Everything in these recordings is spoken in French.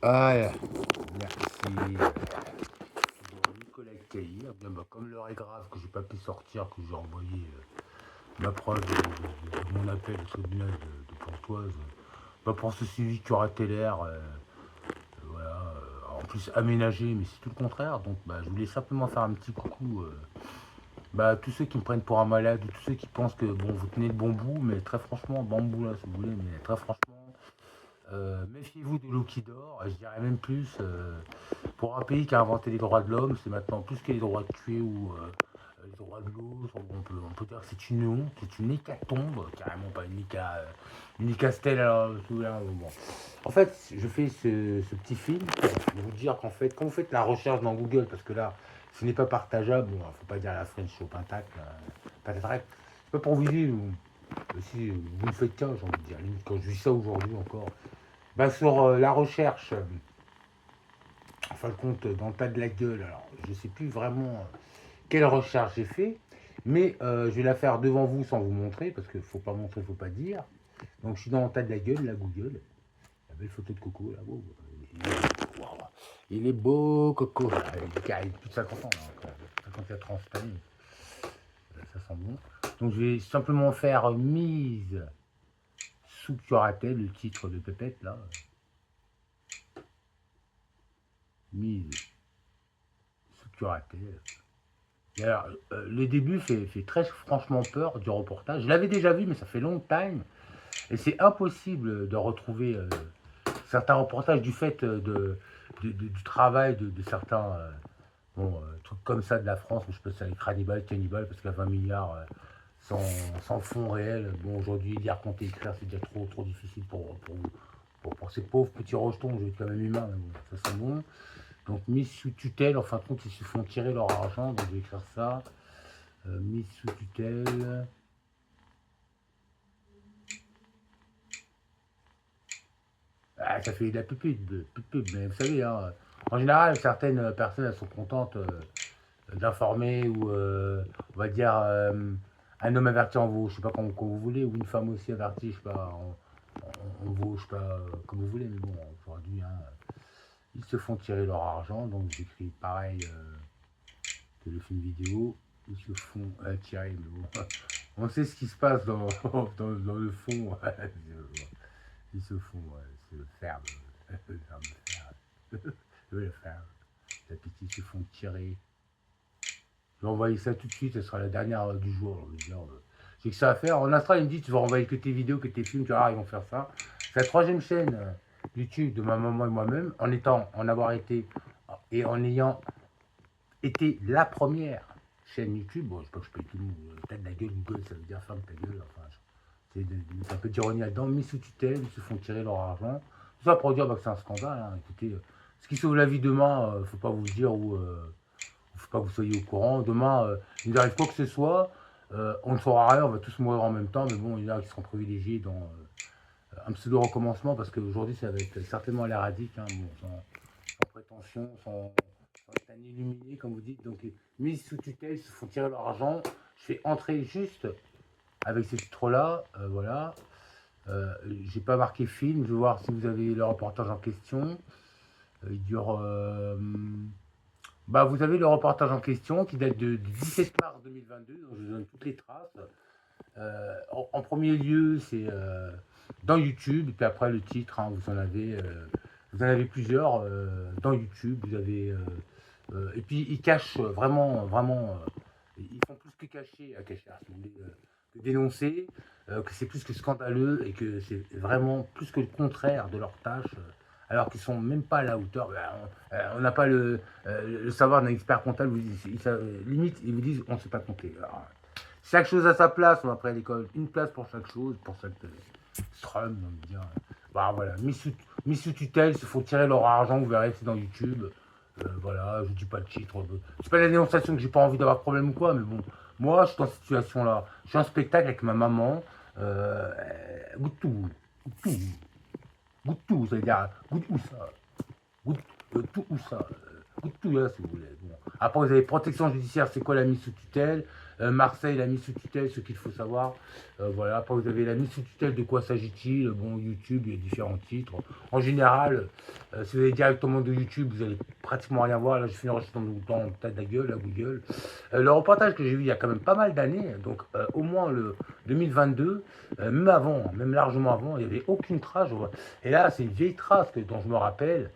Ah, merci. Bon, Nicolas Cailly, bien, bah, comme l'heure est grave, que j'ai pas pu sortir, que j'ai envoyé ma preuve de mon appel au tribunal de Pontoise, bah, pour ce suivi curatelaire, voilà, en plus aménagé, mais c'est tout le contraire. Donc, bah, je voulais simplement faire un petit coucou bah, à tous ceux qui me prennent pour un malade, ou tous ceux qui pensent que bon, vous tenez le bon bout, mais très franchement, bambou là, si vous voulez, mais très franchement, méfiez-vous de l'eau qui dort, et je dirais même plus. Pour un pays qui a inventé les droits de l'homme, c'est maintenant plus que les droits de tuer ou les droits de l'autre. On peut dire que c'est une honte, c'est une hécatombe, carrément pas une hécastelle. Alors, bon. En fait, je fais ce petit film pour vous dire qu'en fait, quand vous faites la recherche dans Google, parce que là, ce n'est pas partageable, bon, faut pas dire la French au pentacle, patatrac, c'est pas pour vous dire, si vous le faites qu'un, j'ai envie de dire, limite, quand je vis ça aujourd'hui encore, bah, sur la recherche en fin de compte, dans le tas de la gueule. Alors, je ne sais plus vraiment quelle recherche j'ai fait, mais je vais la faire devant vous sans vous montrer, parce qu'il ne faut pas montrer, il ne faut pas dire. Donc, je suis dans le tas de la gueule, la Google. La belle photo de Coco, là. Wow. Wow. Il est beau, Coco. Il a plus de 50 ans, là, encore. 54 ans cette année. Ça sent bon. Donc, je vais simplement faire mise sous curatelle, le titre de Pépette, là. Mise sous curatelle. Et alors, le début fait très franchement peur du reportage. Je l'avais déjà vu, mais ça fait longtemps. Et c'est impossible de retrouver certains reportages du fait du travail de certains trucs comme ça de la France. Je sais pas si c'est Cannibal, parce qu'il y a 20 milliards sans fond réel. Bon, aujourd'hui, lire, compter, écrire, c'est déjà trop difficile pour ces pauvres petits rejetons. Je vais être quand même humain, mais bon, ça c'est bon. Donc, mis sous tutelle, en fin de compte, ils se font tirer leur argent. Donc, je vais écrire ça. Mise sous tutelle. Ah, ça fait de la pub, mais vous savez, hein, en général, certaines personnes elles sont contentes d'informer ou, on va dire, un homme averti en vaut, je sais pas comment vous voulez, ou une femme aussi avertie, je sais pas, en vaut, je sais pas, comme vous voulez, mais bon, aujourd'hui, hein, ils se font tirer leur argent, donc j'écris pareil que le film vidéo, ils se font tirer, mais bon, on sait ce qui se passe dans le fond. Ils se font, c'est le ferme. Le ferme. Le ferme. La pitié, ils se font tirer. Je vais envoyer ça tout de suite, ce sera la dernière du jour. J'ai que ça à faire. En Australie, ils me disent tu vas envoyer que tes vidéos, que tes films, tu vois, ils vont faire ça. C'est la troisième chaîne YouTube de ma maman et moi-même, en avoir été et en ayant été la première chaîne YouTube. Bon, je sais pas que je paye tout le monde. Tête de la gueule, Google, ça veut dire ferme ta gueule. Enfin, c'est un peu d'ironie là-dedans, mis sous tutelle, ils se font tirer leur argent. Tout ça pour dire bah, que c'est un scandale. Hein. Écoutez, ce qui sauve la vie demain, faut pas vous le dire ou faut pas que vous soyez au courant. Demain, il nous arrive quoi que ce soit, on ne saura rien, on va tous mourir en même temps, mais bon, il y en a qui seront privilégiés dans un pseudo recommencement parce qu'aujourd'hui, ça va être certainement l'air radique, hein, bon, sans prétention, sans être un illuminé, comme vous dites. Donc, mise sous tutelle, ils se font tirer leur argent. Je fais entrer juste avec ces titres-là, voilà. J'ai pas marqué film, je vais voir si vous avez le reportage en question. Il dure. Bah, vous avez le reportage en question qui date du 17 mars 2022, donc je vous donne toutes les traces. En premier lieu, c'est dans YouTube, et puis après le titre, hein, vous en avez plusieurs dans YouTube. Vous avez, et puis ils cachent vraiment, ils font plus que cacher, si vous voulez, que dénoncer, que c'est plus que scandaleux et que c'est vraiment plus que le contraire de leur tâche, alors qu'ils sont même pas à la hauteur. Ben, on n'a pas le savoir d'un expert comptable. Limite, ils vous disent on ne sait pas compter. Alors, chaque chose à sa place, on va après à l'école. Une place pour chaque chose, pour chaque strum, on va dire. Bah voilà, mis sous tutelle, il se faut tirer leur argent, vous verrez, c'est dans YouTube. Voilà, je dis pas le titre. C'est pas la dénonciation que j'ai pas envie d'avoir de problème ou quoi, mais bon, moi, je suis dans cette situation-là. Je suis en spectacle avec ma maman. Euh, goûte tout, goûte tout, goûte tout, c'est-à-dire, goûte où ça, goûte tout où ça. Beaucoup de tout, hein, si vous voulez. Bon. Après, vous avez protection judiciaire, c'est quoi la mise sous tutelle? Marseille, la mise sous tutelle, ce qu'il faut savoir. Voilà. Après, vous avez la mise sous tutelle, de quoi s'agit-il? Bon, YouTube, il y a différents titres. En général, si vous allez directement de YouTube, vous allez pratiquement rien voir. Là, je fais une recherche dans le tas de la gueule, à Google. Le reportage que j'ai vu il y a quand même pas mal d'années, donc au moins le 2022, même avant, même largement avant, il n'y avait aucune trace. Et là, c'est une vieille trace dont je me rappelle.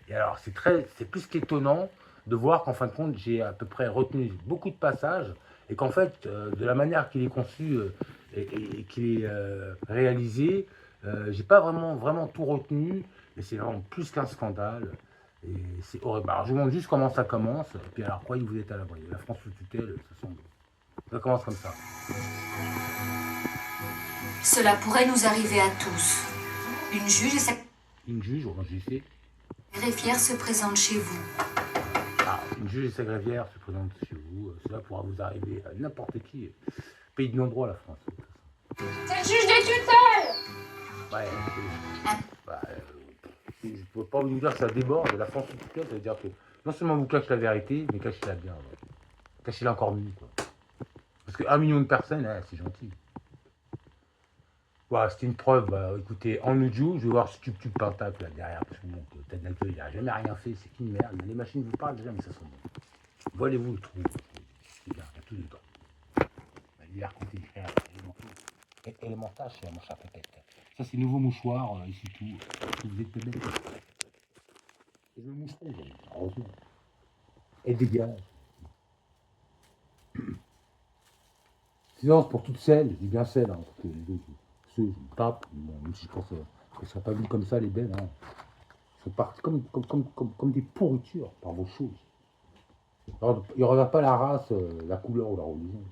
Et alors, c'est plus qu'étonnant de voir qu'en fin de compte, j'ai à peu près retenu beaucoup de passages et qu'en fait, de la manière qu'il est conçu et qu'il est réalisé, j'ai pas vraiment tout retenu, mais c'est vraiment plus qu'un scandale. Et c'est horrible. Alors, je vous montre juste comment ça commence, et puis alors, croyez que vous êtes à l'abri. La France sous tutelle, ça commence comme ça. Cela pourrait nous arriver à tous. Une juge et sa Une juge, je sais. greffière se présentent chez vous. Ah, une juge et sa greffière se présentent chez vous. Cela pourra vous arriver à n'importe qui. Pays de non-droit, la France. C'est le juge des tutelles! Ouais. Bah, je ne peux pas vous dire que ça déborde. La France sous tutelle, ça veut dire que non seulement vous cachez la vérité, mais cachez-la bien. Ouais. Cachez-la encore mieux. Quoi. Parce que 1 million de personnes, c'est gentil. Voilà, c'était une preuve. Bah, écoutez, en audio, je vais voir ce tube pentacle là derrière. Parce que bon, tête d'accueil, il n'a jamais rien fait. C'est qu'une merde. Les machines vous parlent déjà, mais ça sent bon. Voilez-vous le trou. C'est bien, il y a tout dedans. L'hiver continuera élémentaire chez mon chat peut-être. Ça, c'est nouveau mouchoir, ici tout. Vous êtes bébé. Et je me moucherai, heureusement. Et dégage. Silence pour toutes celles, je dis bien celles, hein, parce que les autres, ceux, je me tape, bon, même si je pense qu'elles ne seraient pas vues comme ça, les belles, hein. Elles sont parties comme des pourritures par vos choses. Alors, il ne regarde pas la race, la couleur ou la religion.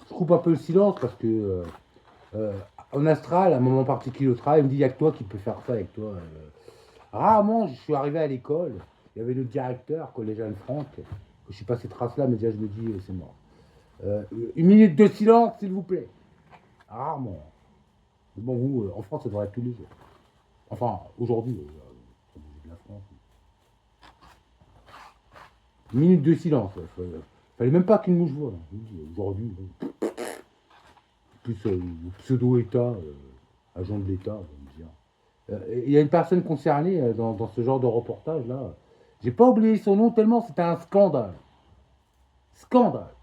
Je coupe un peu le silence parce que en astral, à un moment particulier au travail, il me dit il n'y a que toi qui peux faire ça avec toi. Rarement, je suis arrivé à l'école, il y avait le directeur, collégien Franck, que je suis pas cette race-là, mais déjà je me dis c'est mort. 1 minute de silence, s'il vous plaît. Rarement. Mais bon, vous, en France, ça devrait être tous les jours. Enfin, aujourd'hui, de la France. 1 minute de silence. Fallait même pas qu'une mouche vole. Aujourd'hui, plus pseudo-État, agent de l'État, on va dire. Il y a une personne concernée dans ce genre de reportage là. J'ai pas oublié son nom tellement c'était un scandale. Scandale.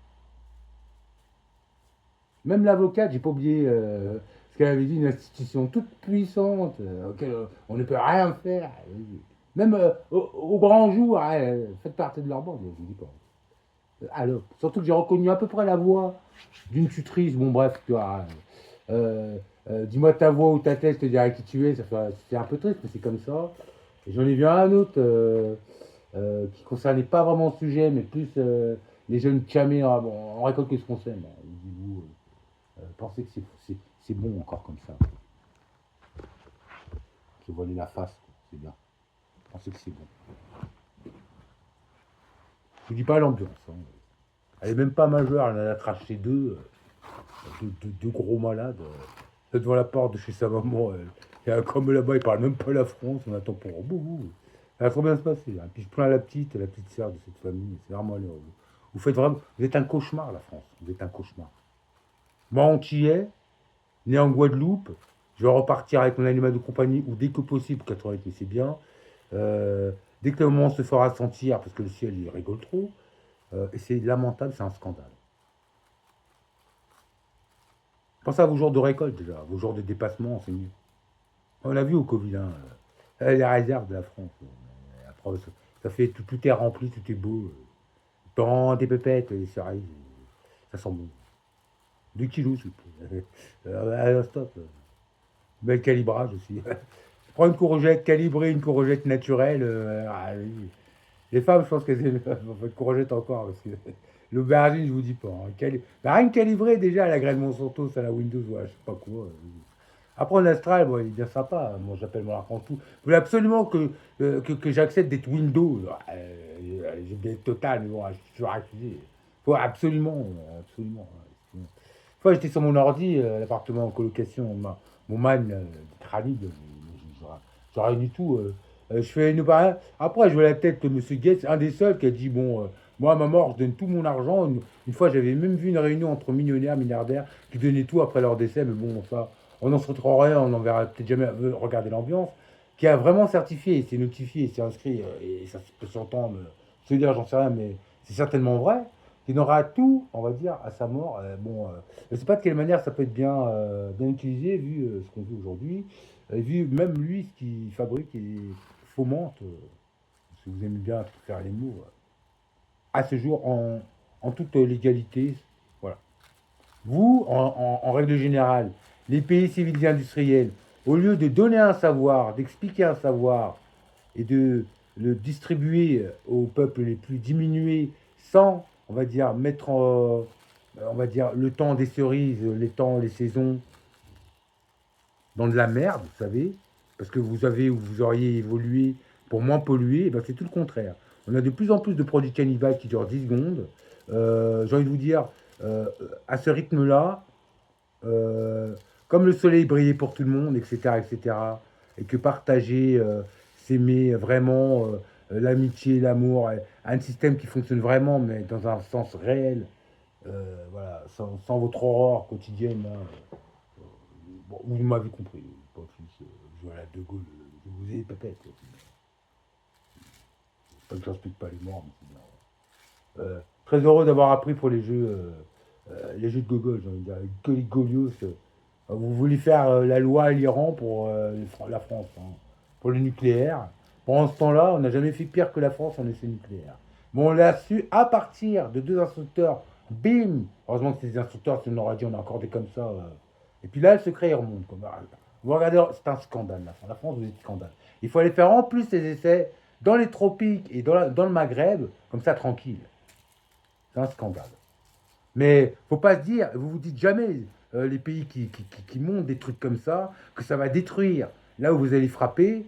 Même l'avocate, j'ai pas oublié ce qu'elle avait dit, une institution toute puissante auquel on ne peut rien faire. Même au grand jour, faites partie de leur bande, je dis pas. Alors, surtout que j'ai reconnu à peu près la voix d'une tutrice. Bon, bref, tu vois. Dis-moi ta voix ou ta tête, je te dirai qui tu es. C'est un peu triste, mais c'est comme ça. Et j'en ai vu un autre qui concernait pas vraiment le sujet, mais plus les jeunes camés. Ah, bon, on récolte ce qu'on sait. Vous pensez que c'est bon encore comme ça. Se voiler la face, c'est bien. Pensez que c'est bon. Je vous dis pas l'ambiance. Hein. Elle est même pas majeure, elle en a craché deux gros malades. Devant la porte de chez sa maman. Et comme là-bas, ils parlent même pas la France, on attend pour boum. Ça va trop bien se passer. Hein. Puis je plains la petite sœur de cette famille. C'est vraiment malheureux. Vous faites vraiment. Vous êtes un cauchemar, la France. Vous êtes un cauchemar. Moi, antillais, né en Guadeloupe, je vais repartir avec mon animal de compagnie, ou dès que possible, 88, c'est bien. Dès que le moment se fera sentir, parce que le ciel, il rigole trop. Et c'est lamentable, c'est un scandale. Pensez à vos jours de récolte déjà, vos jours de dépassement, c'est mieux. On l'a vu au Covid, hein, les réserves de la France. Après, ça fait tout est rempli, tout est beau. Dans des pépettes, les cerises, ça sent bon. 2 kilos, s'il vous plaît. Stop. Bel calibrage aussi. Prends une courgette calibrée, une courgette naturelle. Oui. Les femmes, je pense qu'elles vont être courgettes encore, parce que l'aubergine, je vous dis pas. Hein. Bah, rien que calibré déjà à la graine Monsanto, à la Windows, ouais, je sais pas quoi. Après, en Astral, bon, il est bien sympa. Moi, j'appelle mon arc en tout. Vous voulez absolument que j'accepte d'être Windows. J'ai des totales, mais bon, je suis refusé. Faut absolument, absolument. Une fois, j'étais sur mon ordi, l'appartement en colocation, mon man, Tralid, j'aurais du tout. Je fais une barre. Après, je vois la tête de Monsieur Gates, un des seuls qui a dit bon, moi, à ma mort, je donne tout mon argent. Une fois, j'avais même vu une réunion entre millionnaires, milliardaires qui donnaient tout après leur décès, mais bon, ça, on n'en se retrouvera rien, on n'en verra peut-être jamais regarder l'ambiance. Qui a vraiment certifié, c'est notifié, c'est inscrit, et ça peut s'entendre, se dire, j'en sais rien, mais c'est certainement vrai. Il aura tout, on va dire, à sa mort. Bon, je ne sais pas de quelle manière ça peut être bien utilisé, vu ce qu'on vit aujourd'hui, vu même lui ce qu'il fabrique et fomente, si vous aimez bien faire les mots, à ce jour en toute légalité. Voilà. Vous, en règle générale, les pays civilisés industriels, au lieu de donner un savoir, d'expliquer un savoir et de le distribuer aux peuples les plus diminués sans, on va dire, mettre on va dire, le temps des cerises, les temps, les saisons dans de la merde, vous savez, parce que vous avez ou vous auriez évolué pour moins polluer, et ben c'est tout le contraire. On a de plus en plus de produits cannibales qui durent 10 secondes. J'ai envie de vous dire, à ce rythme-là, euh, comme le soleil brillait pour tout le monde, etc., etc., et que partager, s'aimer vraiment, l'amitié, l'amour, un système qui fonctionne vraiment, mais dans un sens réel, voilà, sans votre aurore quotidienne, là, bon, vous m'avez compris, pas plus, je vois la De Gaulle, je vous ai peut-être, pas que j'explique pas les morts, mais c'est bien. Très heureux d'avoir appris pour les jeux de Gogol, j'ai envie de dire, que les Golios. Vous voulez faire la loi à l'Iran pour la France, hein, pour le nucléaire. Pendant ce temps-là, on n'a jamais fait pire que la France en essai nucléaire. Bon, on l'a su à partir de deux instructeurs. Bim. Heureusement que ces instructeurs, si on aurait dit, on a encore des comme ça. Et puis là, le secret, il remonte. Comme, vous regardez, c'est un scandale, la France. La France, vous êtes scandale. Il faut aller faire en plus ces essais dans les tropiques et dans le Maghreb, comme ça, tranquille. C'est un scandale. Mais faut pas se dire, vous vous dites jamais, les pays qui montent des trucs comme ça, que ça va détruire là où vous allez frapper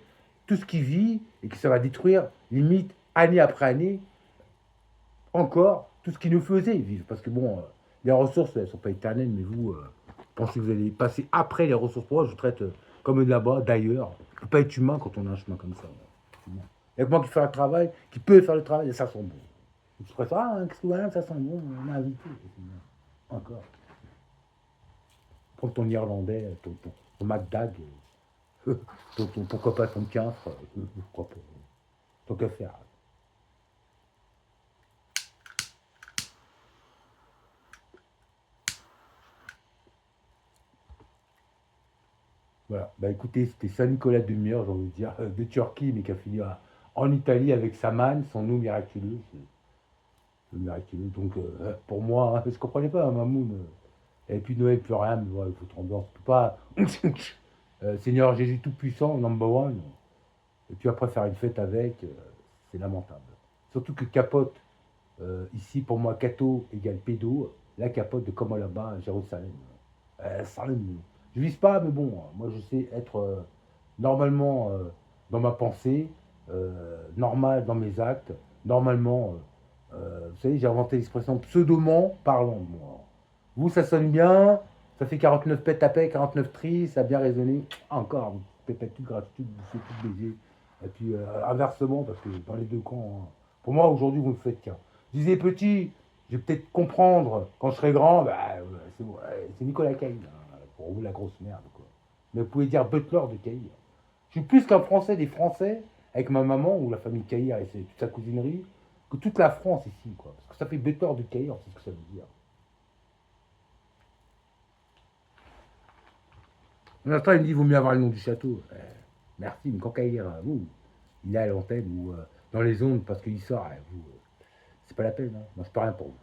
tout ce qui vit et que ça va détruire, limite, année après année, encore tout ce qui nous faisait vivre. Parce que bon, les ressources, elles sont pas éternelles, mais vous pensez que vous allez passer après les ressources pour moi, je vous traite comme de là-bas, d'ailleurs. Il ne faut pas être humain quand on a un chemin comme ça. Il y a que moi qui fais le travail, qui peut faire le travail, et ça sent bon. Tu ferais ça, hein, qu'est-ce que voilà, ça sent bon, on a invité. Encore. Prends ton irlandais, ton McDag, pourquoi pas ton quinfre, pourquoi pas. Tant qu'à faire. Voilà. Bah écoutez, c'était Saint-Nicolas de Mur, j'ai envie de dire, de Turquie, mais qui a fini en Italie avec sa manne, son eau miraculeuse. Miraculeux. Donc pour moi, hein, je ne comprenais pas, hein, Mamoun. Et puis Noël, plus rien, mais voilà, il faut ambiance. On peut pas. Seigneur Jésus Tout-Puissant, number one. Et puis après faire une fête avec, c'est lamentable. Surtout que capote, ici pour moi, Cato égale pédo, la capote de comme là-bas à Jérusalem. Salem. Je vise pas, mais bon, moi je sais être normalement dans ma pensée, normal dans mes actes, normalement, vous savez, j'ai inventé l'expression pseudomant parlant. Moi. Vous, ça sonne bien, ça fait 49 pètes à paix, 49 tris, ça a bien résonné. Encore, vous pépète toute gratitude, vous faites tout baiser. Et puis inversement, parce que dans les deux camps, hein, pour moi aujourd'hui, vous me faites qu'un. Je disais petit, je vais peut-être comprendre quand je serai grand, bah, c'est Nicolas Cage, hein, pour vous la grosse merde. Quoi. Mais vous pouvez dire Butler de Caïr. Je suis plus qu'un Français des Français, avec ma maman ou la famille Caïr et toute sa cousinerie, que toute la France ici. Quoi. Parce que ça fait Butler de Caïr, c'est ce que ça veut dire. Un instant, il me dit, il vaut mieux avoir le nom du château. Merci, mais quand Caïr, vous, il est à l'antenne ou dans les ondes parce qu'il sort, vous, c'est pas la peine. Hein. Moi, je peux rien pour vous.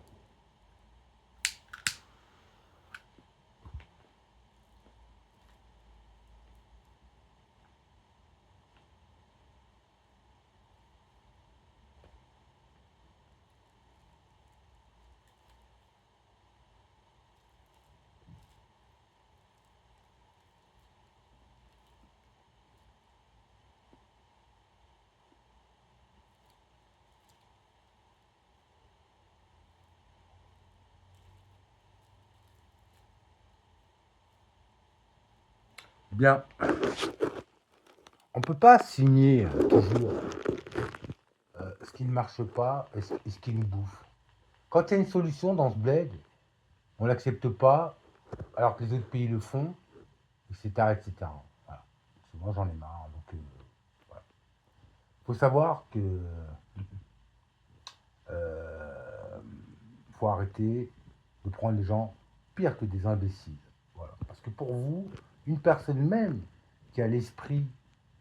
Bien, on peut pas signer toujours ce qui ne marche pas et ce qui nous bouffe. Quand il y a une solution dans ce bled, on l'accepte pas, alors que les autres pays le font, etc., etc. Voilà. Moi, j'en ai marre. Donc, voilà. Faut savoir que faut arrêter de prendre les gens pire que des imbéciles. Voilà. Parce que pour vous, une personne même qui a l'esprit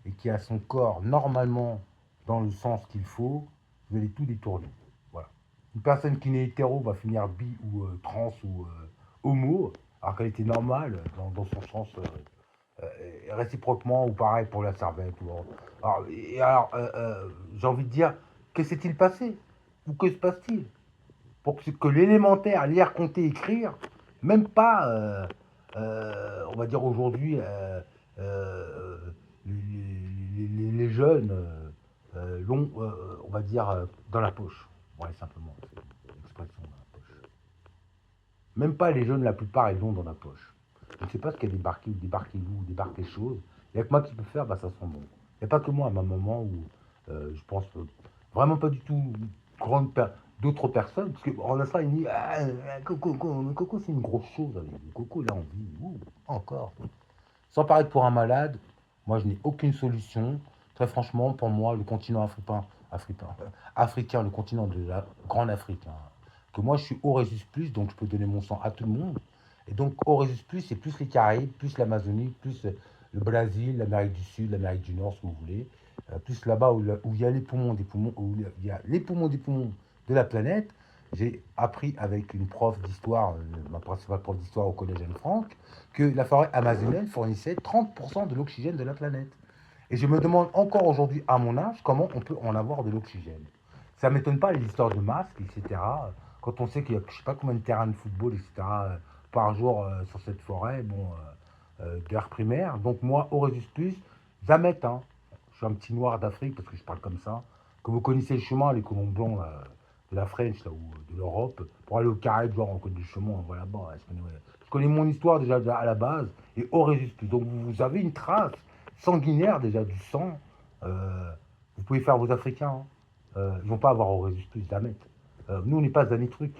et qui a son corps normalement dans le sens qu'il faut, vous allez tout détourner. Voilà. Une personne qui n'est hétéro va finir bi ou trans ou homo, alors qu'elle était normale dans son sens réciproquement, ou pareil pour la cervelle. Alors, j'ai envie de dire, que s'est-il passé? Ou que se passe-t-il? Pour que l'élémentaire, lire, compter, écrire, même pas, on va dire aujourd'hui, euh, les jeunes l'ont, on va dire, dans la poche. Ouais, simplement, c'est l'expression dans la poche. Même pas les jeunes, la plupart, ils l'ont dans la poche. Je ne sais pas ce qui a débarqué, ou débarqué où, ou débarqué les choses. Il n'y a que moi qui peux faire, bah, ça sent bon. Il n'y a pas que moi, à ma maman, où je pense vraiment pas du tout d'autres personnes. Parce qu'en instant, il me dit Coco, c'est une grosse chose. Coco, là, on vit, encore. Sans paraître pour un malade, moi, je n'ai aucune solution. Très franchement, pour moi, le continent africain, le continent de la Grande Afrique, hein, que moi, je suis Orésus Plus, donc je peux donner mon sang à tout le monde. Et donc, Orésus Plus, c'est plus les Caraïbes, plus l'Amazonie, plus le Brésil, l'Amérique du Sud, l'Amérique du Nord, si vous voulez. Plus là-bas où il y a les poumons des poumons, où il y a les poumons des poumons de la planète. J'ai appris avec une prof d'histoire, ma principale prof d'histoire au collège Anne-Franck, que la forêt amazonienne fournissait 30% de l'oxygène de la planète. Et je me demande encore aujourd'hui, à mon âge, comment on peut en avoir de l'oxygène. Ça ne m'étonne pas les histoires de masques, etc. Quand on sait qu'il y a je ne sais pas combien de terrains de football, etc. Par jour sur cette forêt, bon, d'air primaire. Donc moi, au Résus Plus, jamais, hein, je suis un petit noir d'Afrique parce que je parle comme ça, que vous connaissez le chemin, les colons blancs là, de la French là, ou de l'Europe, pour aller au Caraïbes, genre on connaît le chemin, on va là-bas. Je connais mon histoire déjà à la base, et au Résus Plus. Donc vous avez une trace sanguinaire déjà du sang. Euh, vous pouvez faire vos Africains. Hein. Ils vont pas avoir au Résus Plus jamais. Nous, on n'est pas des trucs,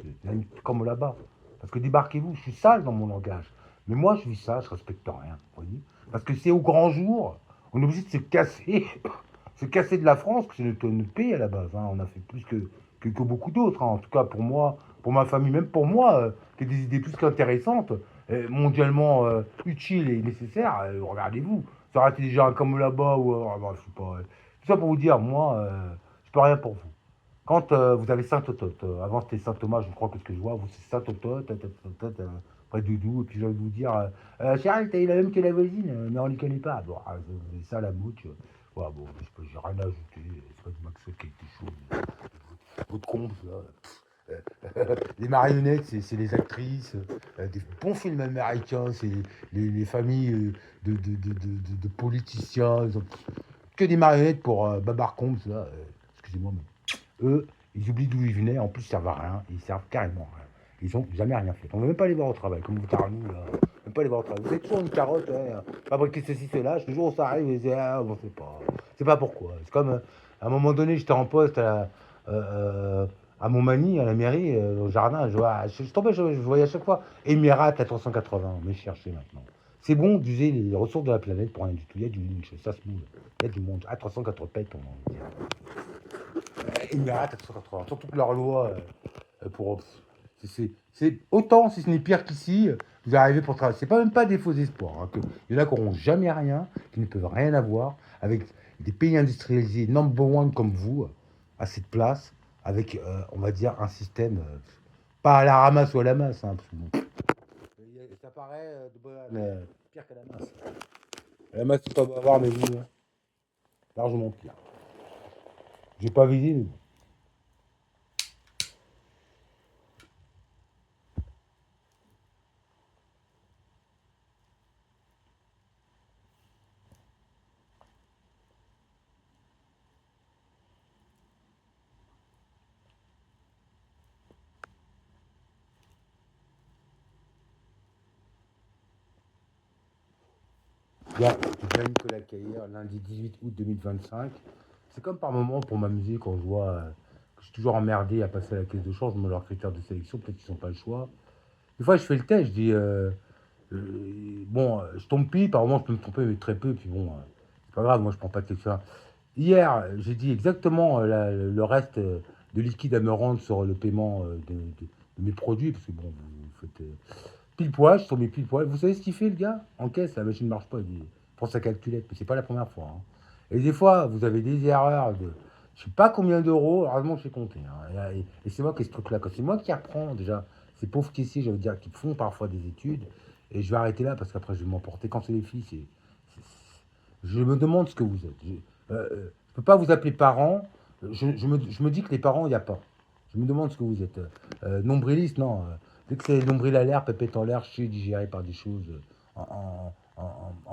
comme là-bas. Parce que débarquez-vous, je suis sale dans mon langage. Mais moi, je vis ça, je respecte rien. Vous voyez. Parce que c'est au grand jour, on est obligé de se casser, se casser de la France, que c'est notre pays à la base. Hein. On a fait plus que beaucoup d'autres. Hein. En tout cas, pour moi, pour ma famille, même pour moi, qui a des idées plus qu'intéressantes, mondialement utiles et nécessaires. Regardez-vous. Ça aurait été déjà un comme là-bas, ou je sais pas. Tout ça pour vous dire, moi, je peux rien pour vous. Quand vous avez Saint-Totote, avant c'était Saint-Thomas, je crois que ce que je vois, vous c'est Saint-Totote, près de Doudou, et puis j'ai envie de vous dire, Charles, t'as eu la même que la voisine, mais on ne les connaît pas. Bon, c'est ça la mouche. Ouais, bon, j'ai rien à ajouter, c'est pas du Maxwell qui a été chaud. Votre comble, là. Les marionnettes, c'est les actrices, des bons films américains, c'est les familles de politiciens, que des marionnettes pour Babar Combs, là, excusez-moi, mais eux, ils oublient d'où ils venaient, en plus ils servent à rien, ils servent carrément à rien. Ils ont jamais rien fait. On ne veut même pas les voir au travail, comme vous Tarnou, là. On ne veut pas les voir au travail. Vous êtes toujours une carotte, hein, fabriquer ceci, cela, le jour où ça arrive, vous dites, ah, bon, c'est pas pourquoi. C'est comme, à un moment donné, j'étais en poste à Montmagny, à la mairie, au jardin, je tombais, je voyais à chaque fois Emirat 480, mais cherchez maintenant. C'est bon d'user les ressources de la planète pour rien du tout. Il y a du monde, ça se moule. Il y a du monde. À 380 pètes, on va dire. Emirat 480. Surtout que leur loi pour. C'est autant, si ce n'est pire qu'ici, vous arrivez pour travailler. C'est pas même pas des faux espoirs. Hein, il y en a qui n'auront jamais rien, qui ne peuvent rien avoir, avec des pays industrialisés number one comme vous, à cette place, avec, on va dire, un système pas à la ramasse ou à la masse. Hein, parce que bon, ça paraît pire qu'à la masse. À la masse, c'est pas bavard, mais vous, hein, largement pire. J'ai pas visé, mais bon. Bien, c'est bien Nicolas Caillère, lundi 18 août 2025. C'est comme par moment pour m'amuser quand je vois que je suis toujours emmerdé à passer à la caisse de change, je me leurs critères de sélection, peut-être qu'ils n'ont pas le choix. Des fois, je fais le test, je dis, bon, je tombe pile, par moment, je peux me tromper, mais très peu, puis bon, c'est pas grave, moi, je prends pas de question. Hier, j'ai dit exactement le reste de liquide à me rendre sur le paiement de mes produits, parce que bon, vous faites pile poil, je suis tombé pile poil. Vous savez ce qu'il fait, le gars? En caisse, la machine ne marche pas, il prend sa calculette, mais c'est pas la première fois, hein. Et des fois, vous avez des erreurs de je sais pas combien d'euros, heureusement que j'ai compté, hein. Et c'est moi qui ai ce truc-là, c'est moi qui apprends déjà ces pauvres caissiers, je veux dire, qui font parfois des études, et je vais arrêter là parce qu'après je vais m'emporter. Quand c'est les filles, je me demande ce que vous êtes. Je peux pas vous appeler parents. Je me dis que les parents, il n'y a pas. Je me demande ce que vous êtes. Nombriliste, non. Dès que c'est nombril à l'air, pépette en l'air, je suis digéré par des choses en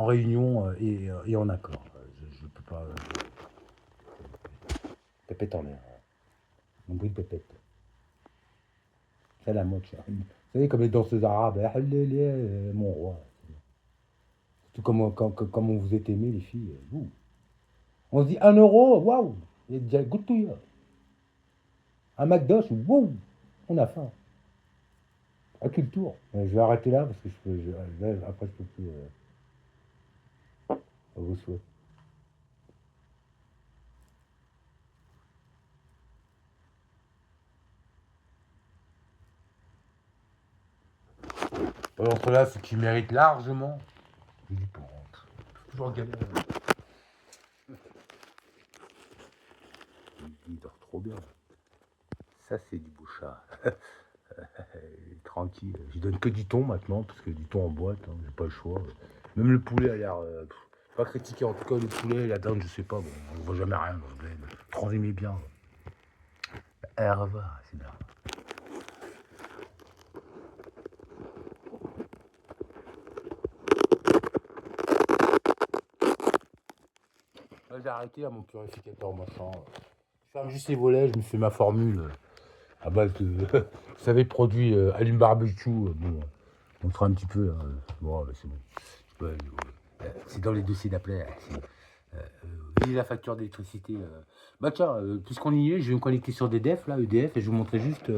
réunion et en accord. Je peux pas. Pépette en l'air. Nombril pépette. C'est la mode, ça. Vous savez, comme les danseuses arabes. Mon roi. Tout comme on vous êtes aimé, les filles. Vous. On se dit 1 euro, waouh! Il y a déjà good to you. Un McDo, wow! On a faim. À quel tour? Je vais arrêter là parce que après je peux plus. À vos souhaits. Pendant cela, ce qui mérite largement, il est pour rentrer. Toujours galère. Il dort trop bien. Ça, c'est du beau chat. Tranquille. Je donne que du thon maintenant, parce que du thon en boîte, hein, j'ai pas le choix. Même le poulet a l'air. Pas critiqué en tout cas, le poulet, la dinde, je sais pas. Bon, on voit jamais rien. Transimez bien. Herve, c'est bien. Là, j'ai arrêté à mon purificateur machin. Je ferme juste les volets, je me fais ma formule à base de. Vous savez, le produit allume barbecue. Bon, on fera un petit peu. Bon, c'est bon. C'est dans les dossiers d'appel. Via la facture d'électricité. Bah tiens, puisqu'on y est, je vais me connecter sur DDF, là, EDF, et je vous montrer juste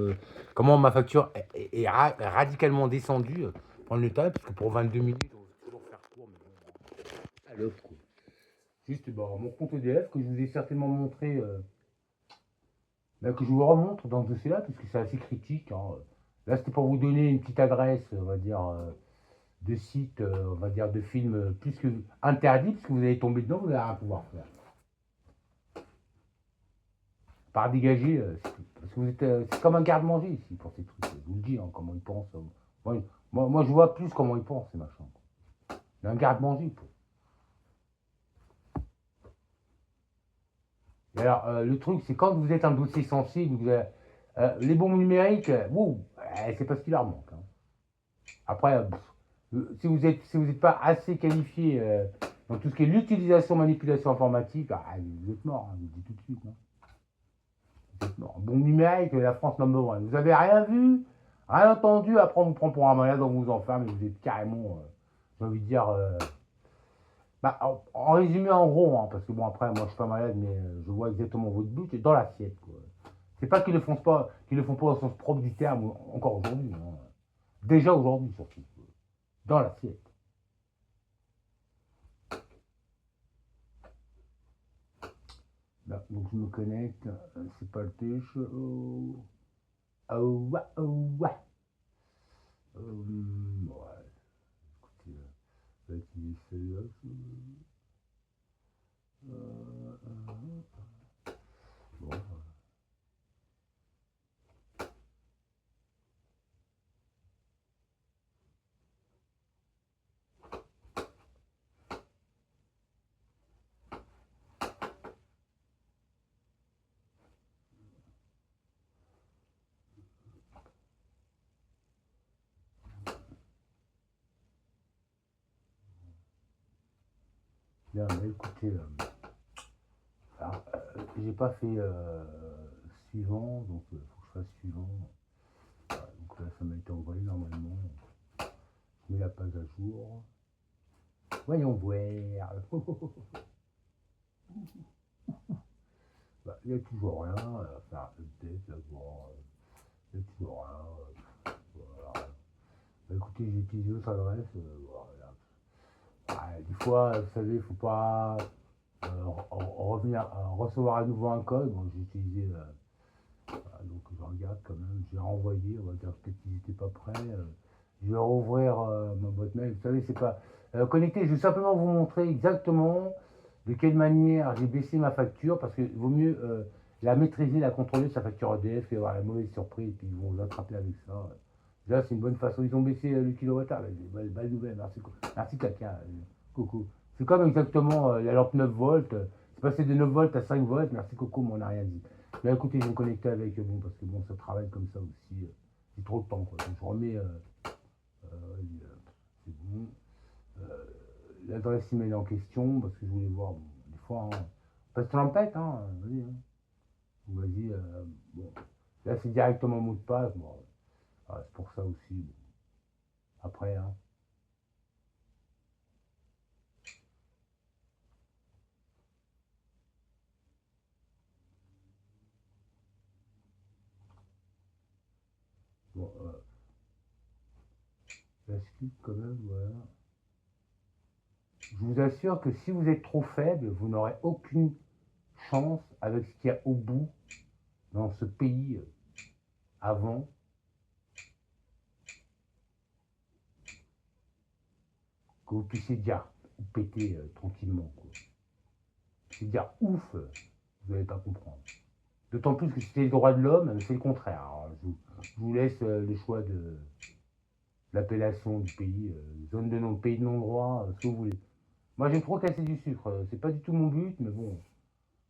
comment ma facture est radicalement descendue. Prendre le temps, parce que pour 22 minutes, on va toujours faire court, mais bon, à l'offre, quoi. Juste bon, mon compte EDF, que je vous ai certainement montré, là, que je vous remontre dans ce dossier-là, puisque c'est assez critique, hein. Là, c'était pour vous donner une petite adresse, on va dire, de site, on va dire, de film plus que interdit, puisque vous allez tomber dedans, vous n'allez rien pouvoir faire. Par dégager, parce que vous êtes, c'est comme un garde-manger ici pour ces trucs. Je vous le dis, hein, comment ils pensent. Moi, je vois plus comment ils pensent, ces machins. Il y a un garde-manger. Et alors, le truc, c'est quand vous êtes un dossier sensible, les bombes numériques, wow, c'est parce qu'il leur manque, hein. Après, si vous êtes pas assez qualifié dans tout ce qui est l'utilisation, manipulation informatique, vous êtes mort, hein, je vous le dis tout de suite, hein. Bon numérique, la France number one. Vous avez rien vu, rien entendu, après on vous prend pour un malade, on vous enferme et vous êtes carrément, j'ai envie de dire, bah, en résumé en gros, hein, parce que bon après moi je suis pas malade, mais je vois exactement votre but, c'est dans l'assiette, quoi. C'est pas qu'ils le font pas au sens propre du terme, encore aujourd'hui, hein. Déjà aujourd'hui surtout, dans l'assiette. Là, donc je me connecte, c'est pas le TH. Oh, ouais, oh, ouais. Ouais, écoutez, on va utiliser celle-là. Bon, bien, mais écoutez, j'ai pas fait suivant, donc il faut que je fasse suivant. Voilà, donc là, ça m'a été envoyé normalement. Je mets la page à jour. Voyons voir. Bah, il y a toujours rien. Faire un update, là, bon, il y a toujours rien. Voilà. Bah, écoutez, j'ai utilisé votre adresse. Voilà. Ah, des fois, vous savez, il faut pas revenir, recevoir à nouveau un code. Bon, j'ai utilisé. Voilà, donc je regarde quand même. J'ai renvoyé. On va dire peut-être qu'ils n'étaient pas prêts. Je vais rouvrir ma boîte mail. Vous savez, c'est pas connecté. Je vais simplement vous montrer exactement de quelle manière j'ai baissé ma facture parce qu'il vaut mieux la maîtriser, la contrôler, sa facture EDF et avoir la mauvaise surprise. Et puis ils vont vous attraper avec ça. Là, c'est une bonne façon. Ils ont baissé le kilowattheure. Belle nouvelle. Merci, merci Caca. Coucou. C'est comme exactement la lampe 9 volts. C'est passé de 9 volts à 5 volts. Merci Coco, mais on n'a rien dit. Mais écoutez, je vais me connecter avec bon parce que bon, ça travaille comme ça aussi. J'ai trop de temps. Quoi. Donc je remets. C'est bon. L'adresse email en question, parce que je voulais voir, bon, des fois, hein, passe trompette, hein, vas-y. Hein. Vas-y, bon. Là, c'est directement mot de passe, bon. Ah, c'est pour ça aussi. Bon. Après, hein. Bon, la skip quand même, voilà. Je vous assure que si vous êtes trop faible, vous n'aurez aucune chance avec ce qu'il y a au bout dans ce pays avant. Que vous puissiez dire ou péter tranquillement. Quoi. C'est dire ouf, vous n'allez pas comprendre. D'autant plus que si c'est les droits de l'homme, c'est le contraire. Alors, je vous laisse le choix de l'appellation du pays, zone de non, pays de non-droit, ce que vous voulez. Moi, j'aime trop casser du sucre. C'est pas du tout mon but, mais bon,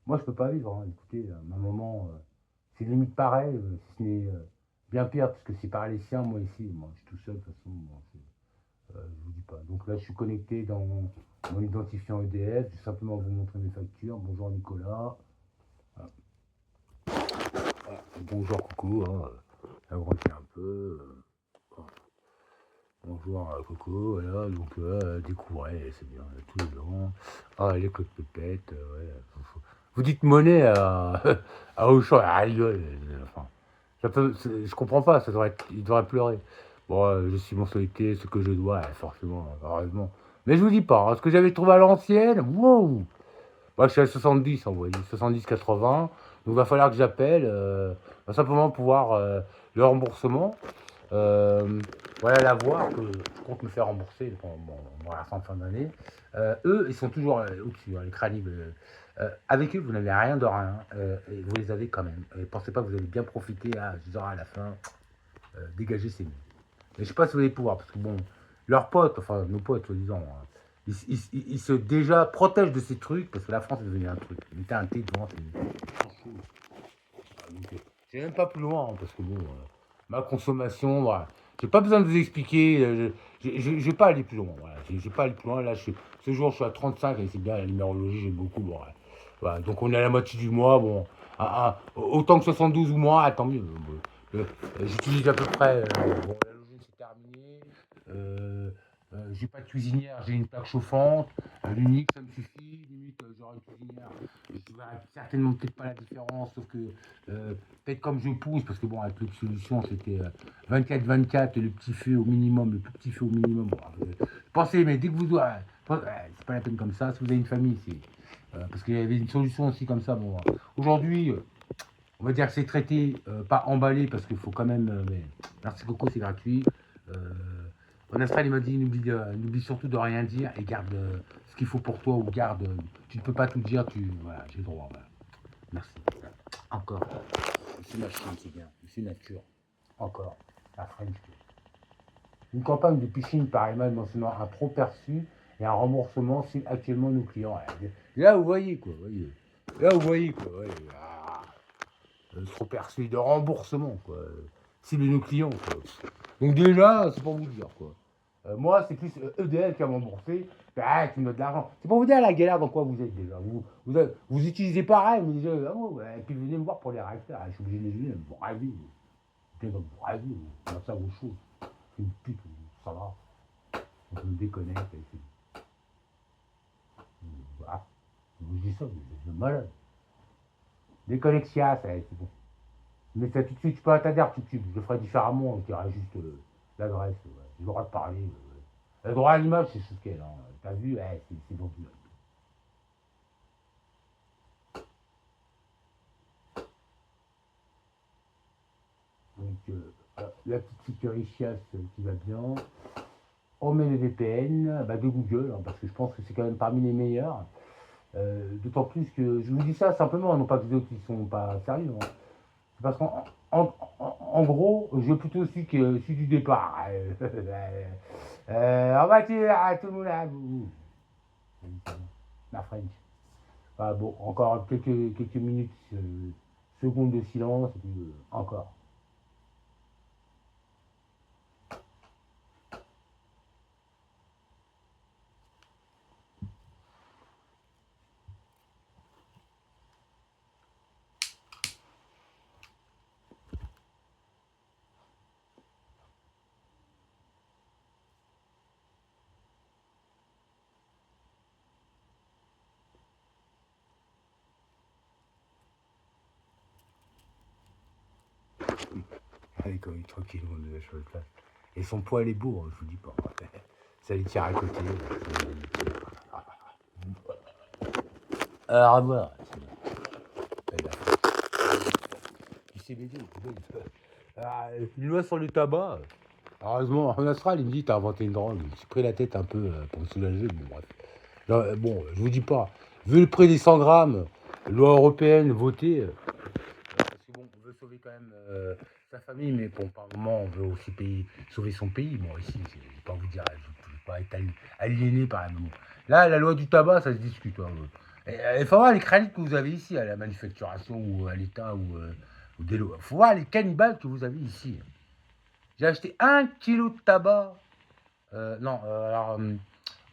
moi, je peux pas vivre. Hein. Écoutez, ma maman, c'est limite pareil, si ce n'est bien pire, parce que c'est pareil les siens, moi ici, moi, je suis tout seul, de toute façon, bon, je vous dis pas. Donc là, je suis connecté dans mon identifiant EDF, je vais simplement vous montrer mes factures. Bonjour Nicolas. Voilà. Voilà. Bonjour Coucou, hein. Agrandi un peu. Bonjour Coco, voilà, donc découvrez, c'est bien, tous les ans. Ah, les codes pépettes, ouais. Vous dites monnaie à, à Auchan, elle rigole. Enfin, je comprends pas, il devrait pleurer. Bon, je suis mensualité, ce que je dois, forcément, heureusement. Mais je vous dis pas, hein, ce que j'avais trouvé à l'ancienne, wow! Moi, je suis à 70, vous voyez, 70-80. Donc, il va falloir que j'appelle, simplement pour voir le remboursement. Voilà l'avoir que je compte me faire rembourser bon, à la fin d'année. Eux, ils sont toujours au-dessus, hein, les crânives. Avec eux, vous n'avez rien de rien, et vous les avez quand même. Et pensez pas que vous allez bien profiter, je dirais à la fin, dégager ces mieux. Mais je sais pas si vous allez pouvoir, parce que bon, leurs potes, enfin nos potes, soi-disant, hein, ils se déjà protègent de ces trucs, parce que la France est devenue un truc. Ils mettaient un thé devant, c'est même pas plus loin, hein, parce que bon, ma consommation, voilà. J'ai pas besoin de vous expliquer, je vais pas aller plus loin, voilà. J'ai pas aller plus loin, là, ce jour, je suis à 35, et c'est bien, la numérologie, j'aime beaucoup, bon, voilà. Voilà, donc on est à la moitié du mois, bon, autant que 72 ou moins, tant mieux. J'utilise à peu près, bon, la logique c'est terminé, j'ai pas de cuisinière, j'ai une plaque chauffante, l'unique ça me suffit, limite j'aurai une cuisinière, je verrai certainement peut-être pas la différence, sauf que peut-être comme je pousse, parce que bon, avec l'autre solution c'était 24-24, le petit feu au minimum, le plus petit feu au minimum. Bon, pensez, mais dès que vous doivent, c'est pas la peine comme ça, si vous avez une famille, c'est. Parce qu'il y avait une solution aussi comme ça. Bon, aujourd'hui, on va dire que c'est traité, pas emballé, parce qu'il faut quand même. Mais merci Coco, c'est gratuit. En Australie, il m'a dit n'oublie surtout de rien dire et garde ce qu'il faut pour toi ou garde. Tu ne peux pas tout dire, voilà, j'ai le droit. Voilà. Merci. Encore. C'est machine, c'est bien. C'est nature. Encore. La French. Une campagne de piscine par email mentionnant un trop perçu et un remboursement si actuellement nos clients. Là, vous voyez quoi. Voyez. Là, vous voyez quoi. Voyez. Trop perçu de remboursement quoi. Si nos clients quoi. Donc déjà, c'est pour vous dire quoi. Moi, c'est plus EDL qui a remboursé. Tu me donnes de l'argent. C'est pour vous dire la galère dans quoi vous êtes déjà. Vous utilisez pareil, vous dites, et puis vous venez me voir pour les réacteurs. Je suis obligé de les juger, vous rêvez. Vous rêvez, vous ça vos choses. C'est une pute, ça va. On me déconnecte. Voilà. Je vous dis ça, vous êtes malade. Décolle que c'est bon. Mais ça tout de suite, je peux t'adhérer tout de suite. Je le ferai différemment, je dirais juste l'adresse. Ouais. J'ai le droit de parler. Le droit à l'image, c'est ce qu'elle. Hein. T'as vu, c'est bon. Donc, la petite sécurité qui va bien. On met le VPN de Google, hein, parce que je pense que c'est quand même parmi les meilleurs. D'autant plus que je vous dis ça simplement, non pas que les autres qui sont pas sérieux. Hein. C'est parce qu'en gros, je veux plutôt celui du départ. En voiture, tout le monde à vous. La French. Ah, bon, encore quelques minutes, secondes de silence, et puis encore. Allez, quand il est tranquille, on est sur le place. Et son poil est beau, hein, je vous dis pas. Ça lui tire à côté. Alors, à voir. Une loi sur le tabac. Heureusement, en Australie, il me dit t'as inventé une drogue. J'ai pris la tête un peu pour me soulager, mais bref. Non, bon, je vous dis pas. Vu le prix des 100 grammes, loi européenne votée, parce que bon, on veut sauver quand même sa famille, mais bon, par moment, on veut aussi sauver son pays. Bon, ici, je vais pas vous dire, je ne veux pas être aliéné par un moment. Là, la loi du tabac, ça se discute. Hein. Il faut voir les crédits que vous avez ici, à la manufacturation ou à l'État ou des lois. Il faut voir les cannibales que vous avez ici. J'ai acheté 1 kilo de tabac. Non, alors,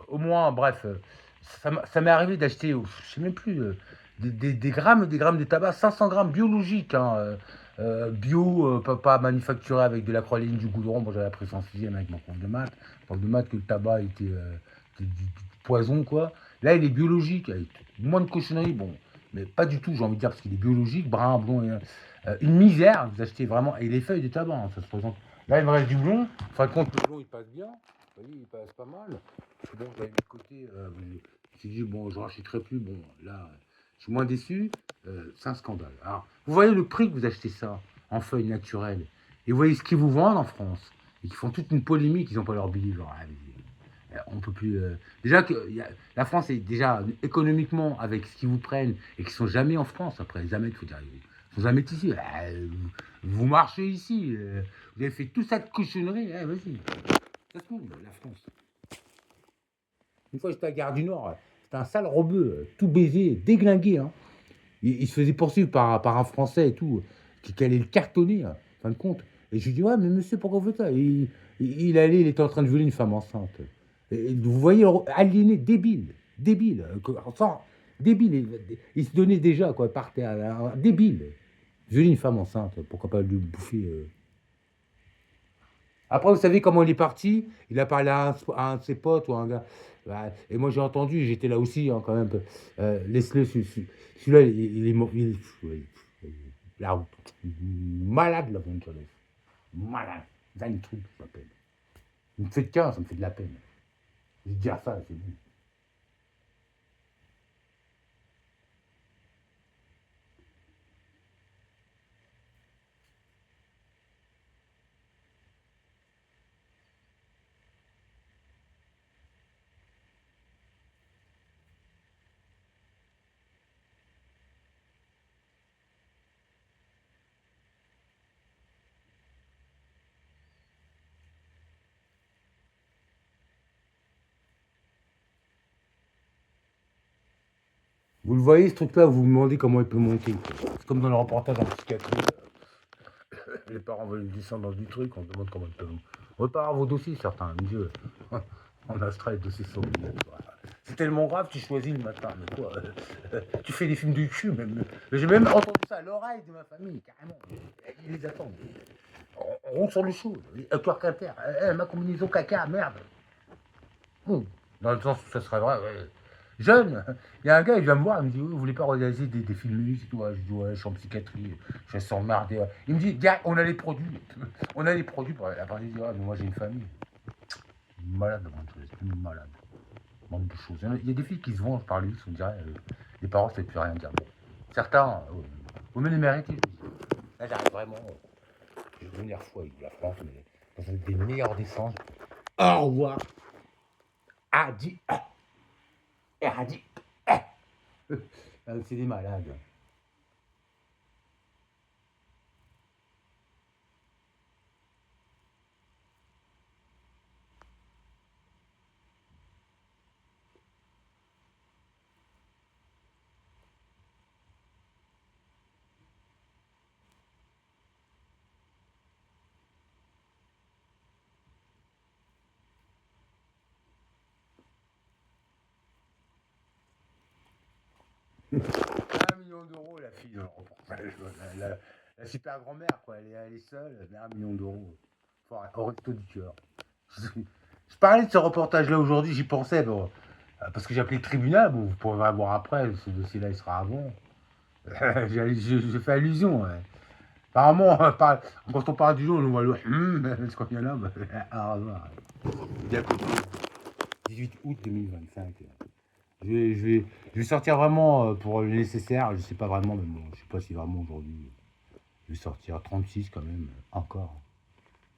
au moins, bref, ça m'est arrivé d'acheter, je sais même plus, des grammes et des grammes de tabac, 500 grammes biologiques, hein, bio, pas manufacturé avec de l'acrylamide, du goudron. Bon, j'avais appris ça en sixième avec mon prof de maths. Prof de maths que le tabac était du poison, quoi. Là, il est biologique, avec moins de cochonneries, bon, mais pas du tout, j'ai envie de dire, parce qu'il est biologique, brun, blond, une misère. Vous achetez vraiment, et les feuilles de tabac, hein, ça se présente. Là, il me reste du blond. En fin de compte, le blond, il passe bien. Vous voyez, il passe pas mal. Bon, j'avais mis de côté. J'ai dit, bon, je rachèterai plus. Bon, là, je suis moins déçu. C'est un scandale. Alors, vous voyez le prix que vous achetez ça en feuilles naturelles. Et vous voyez ce qu'ils vous vendent en France. Et qui font toute une polémique. Ils n'ont pas leur billet. Genre, on peut plus. Déjà que la France est déjà économiquement avec ce qu'ils vous prennent et qui sont jamais en France. Après, jamais, il faut dire. Ils sont jamais ici. Vous marchez ici. Vous avez fait toute cette cochonnerie. Vas-y. Ça se trouve, la France. Une fois, j'étais à Gare du Nord. C'était un sale rebeu, tout baisé, déglingué. Hein. Il se faisait poursuivre par un Français et tout, qui allait le cartonner, en fin de compte. Et je lui dis, ouais, mais monsieur, pourquoi vous faites ça? Il allait, il était en train de violer une femme enceinte. Et vous voyez, aliéné, débile, enfin, débile. Il se donnait déjà, quoi, par terre, débile. Violer une femme enceinte, pourquoi pas lui bouffer. Après, vous savez comment il est parti? Il a parlé à un de ses potes ou à un gars. Et moi, j'ai entendu, j'étais là aussi, hein, quand même. Laisse-le, celui-là, il est mort. Malade, la Von. Malade. Truc, ça s'appelle. Il me fait de cœur, ça me fait de la peine. Je vais dire ça, c'est bon. Vous le voyez, ce truc-là, vous vous demandez comment il peut monter. C'est comme dans le reportage en psychiatrie. Les parents veulent descendre dans du truc, on se demande comment ils peuvent. On repart à vos dossiers, certains. Dieu. En Australie, les dossiers sont obligatoires. C'est tellement grave, tu choisis le matin. Mais quoi tu fais des films du cul, même. J'ai même entendu ça à l'oreille de ma famille, carrément. Ils les attendent. On rentre sur le chaud. Cœur cater. Ma combinaison caca, merde. Dans le sens où ça serait vrai, ouais. jeune. Il y a un gars, il vient me voir, il me dit, vous voulez pas réaliser des films et tout? Ouais, je dis, ouais, je suis en psychiatrie, je suis emmerdé. Ouais. Il me dit, gars, on a les produits. On a les produits pour la partie. Ah, mais moi j'ai une famille. Malade, malade. Manque de choses. Il y a des filles qui se vengent par lui, on dirait, les parents ne savent plus rien dire. Bon. Certains, vous me les méritez. Là, j'arrive vraiment. Je vais devenir fou avec la France, mais dans des meilleurs descentes. Au revoir. Adi. Adi. C'est des malades. Un million d'euros, la fille de le reportage. La super grand-mère, quoi. Elle est seule, mais 1 million d'euros. Au resto du cœur. Je parlais de ce reportage-là aujourd'hui, j'y pensais, bon, parce que j'ai appelé le tribunal, bon, vous pourrez voir après, ce dossier-là, il sera avant. J'ai fait allusion. Ouais. Apparemment, quand on parle du jour, on voit le parce qu'on y en a, bah, à revoir. Bien côté 18 août 2025. Je vais sortir vraiment pour le nécessaire, je sais pas vraiment, mais bon, je sais pas si vraiment aujourd'hui, je vais sortir 36 quand même, encore.